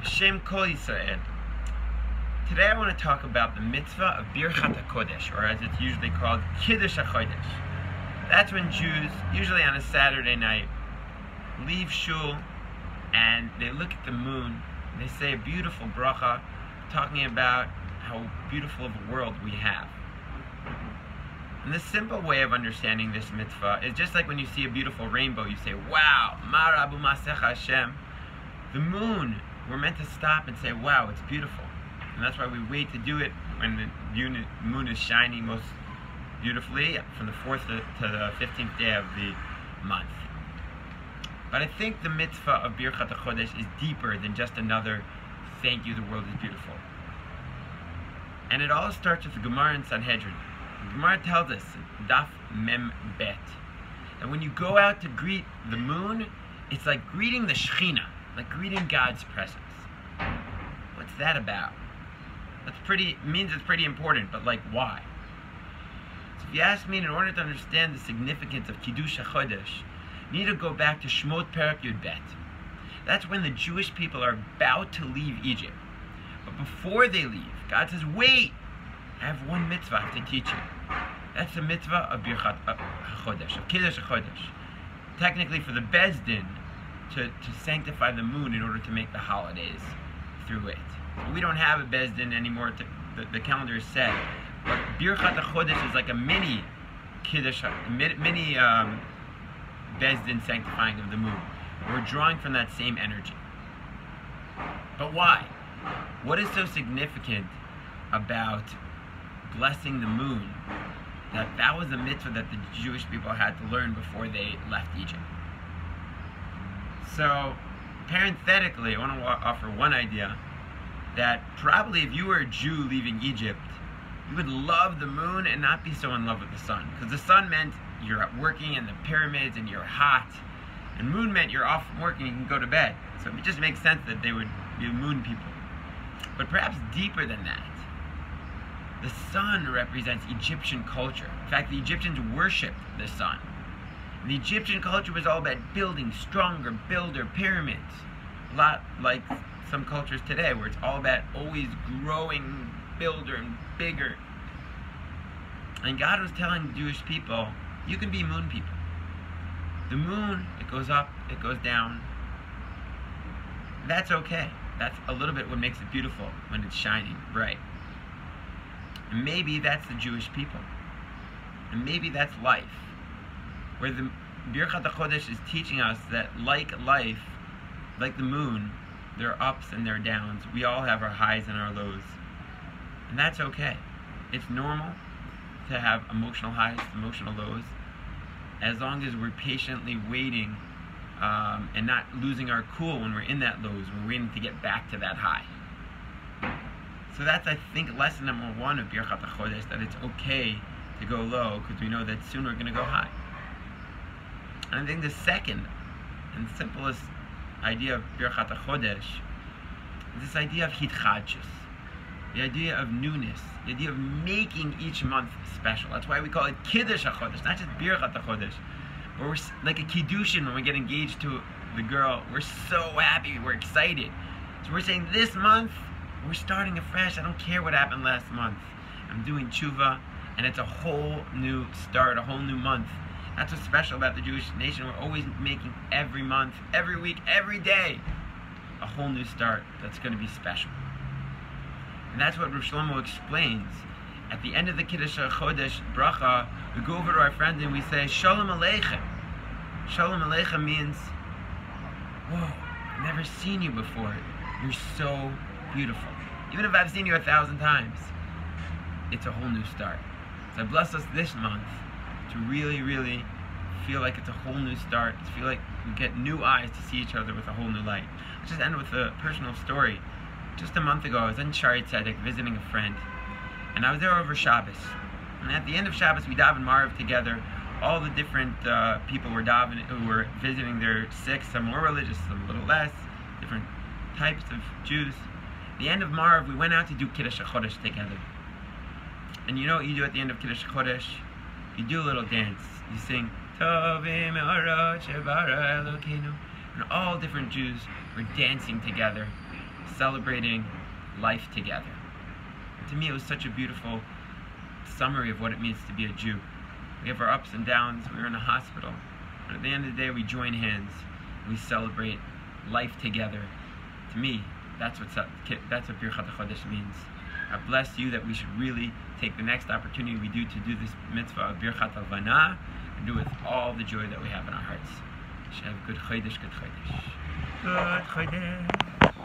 Shem Kol Yisrael. Today I want to talk about the mitzvah of Birchat Hachodesh, or as it's usually called, Kiddush Hachodesh. That's when Jews, usually on a Saturday night, leave shul and they look at the moon. They say a beautiful bracha, talking about how beautiful of a world we have. And the simple way of understanding this mitzvah is just like when you see a beautiful rainbow, you say, "Wow, Ma Rabu Masech Hashem." The moon, we're meant to stop and say, "Wow, it's beautiful." And that's why we wait to do it when the moon is shining most beautifully from the 4th to the 15th day of the month. But I think the mitzvah of Birchat Hachodesh is deeper than just another "thank you, the world is beautiful." And it all starts with the Gemara in Sanhedrin. The Gemara tells us, Daf Mem Bet, that when you go out to greet the moon, it's like greeting the Shekhinah, like greeting God's presence. What's that about? Means it's pretty important, but like why? So if you ask me, in order to understand the significance of Kiddush Hachodesh, you need to go back to Shmot Perek Yud Bet. That's when the Jewish people are about to leave Egypt. But before they leave, God says, "Wait, I have one mitzvah I have to teach you." That's the mitzvah of Birchat Hachodesh, of Kiddush Hachodesh. Technically for the Beis Din, to sanctify the moon in order to make the holidays through it. So we don't have a Beis Din anymore, the calendar is set. But Birchat Hachodesh is like a mini Kiddush, mini Beis Din sanctifying of the moon. We're drawing from that same energy. But why? What is so significant about blessing the moon that was a mitzvah that the Jewish people had to learn before they left Egypt? So, parenthetically, I want to offer one idea that probably if you were a Jew leaving Egypt, you would love the moon and not be so in love with the sun. Because the sun meant you're working in the pyramids and you're hot, and moon meant you're off from work and you can go to bed. So it just makes sense that they would be moon people. But perhaps deeper than that, the sun represents Egyptian culture. In fact, the Egyptians worshipped the sun. And the Egyptian culture was all about building stronger, builder pyramids. A lot like some cultures today, where it's all about always growing builder and bigger. And God was telling the Jewish people, you can be moon people. The moon, it goes up, it goes down. That's okay. That's a little bit what makes it beautiful when it's shining bright. And maybe that's the Jewish people. And maybe that's life. Where the Birchat Hachodesh is teaching us that like life, like the moon, there are ups and there are downs. We all have our highs and our lows. And that's okay. It's normal to have emotional highs, emotional lows, as long as we're patiently waiting and not losing our cool when we're in that lows. We're waiting to get back to that high. So that's, I think, lesson number one of Birchat Hachodesh, that it's okay to go low because we know that soon we're going to go high. And I think the second and simplest idea of Birchat Hachodesh is this idea of hitchadshus, the idea of newness, the idea of making each month special. That's why we call it Kiddush Hachodesh, not just Birchat Hachodesh. But we're like a kiddushin when we get engaged to the girl. We're so happy, we're excited. So we're saying this month, we're starting afresh. I don't care what happened last month. I'm doing tshuva, and it's a whole new start, a whole new month. That's what's special about the Jewish nation. We're always making every month, every week, every day, a whole new start that's going to be special. And that's what Rav Shlomo explains. At the end of the Kiddush Hachodesh bracha, we go over to our friend and we say, Shalom Aleichem. Shalom Aleichem means, whoa, I've never seen you before. You're so beautiful. Even if I've seen you 1,000 times, it's a whole new start. So bless us this month to really, really feel like it's a whole new start, to feel like we get new eyes to see each other with a whole new light. I'll just end with a personal story. Just a month ago, I was in Shari Tzedek visiting a friend, and I was there over Shabbos. And at the end of Shabbos, we daven Marv together. All the different people were davening, who were visiting their sick, some more religious, some a little less, different types of Jews. At the end of Marv, we went out to do Kiddush Hachodesh together. And you know what you do at the end of Kiddush Hachodesh? You do a little dance. You sing, Tovim Me'orot Shebara Elokeinu. And all different Jews were dancing together, celebrating life together. And to me, it was such a beautiful summary of what it means to be a Jew. We have our ups and downs. We're in a hospital. But at the end of the day, we join hands. We celebrate life together. To me, that's what Birchat Hachodesh means. I bless you that we should really take the next opportunity we do to do this mitzvah of Birchat Havana and do it with all the joy that we have in our hearts. We should have good Chodesh, good Chodesh. Good Chodesh.